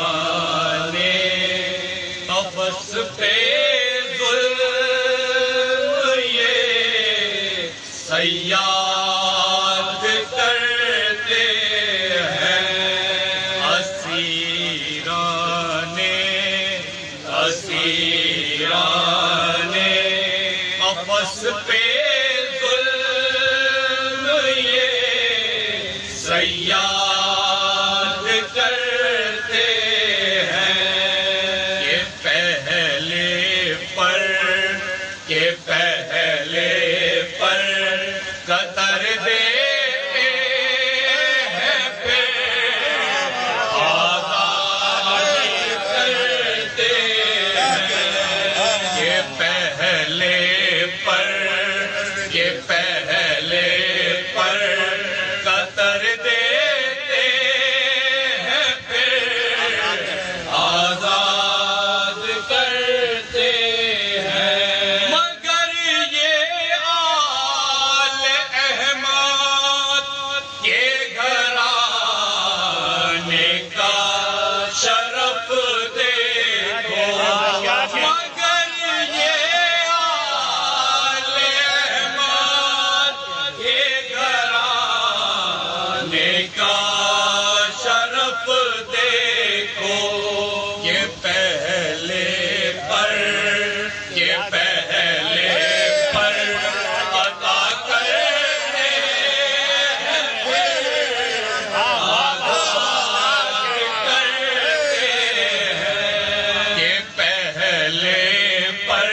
اسیران قفس پہ ظلم یہ صیاد کرتے ہیں اسیران قفس پہ ظلم یہ صیاد کرتے ہیں یہ پہلے پر قطر دیتے ہیں پھر آزاد کرتے ہیں یہ پہلے پر قطر دیتے ہیں پھر آزاد کرتے ہیں مگر یہ آل احمد کے گھرانے کا شرف دیکھو مگر یہ آل احمد کے گھرانے کا شرف دیکھو یہ پہلے پر عطا کرتے ہیں آزاد کرتے ہیں یہ پہلے پر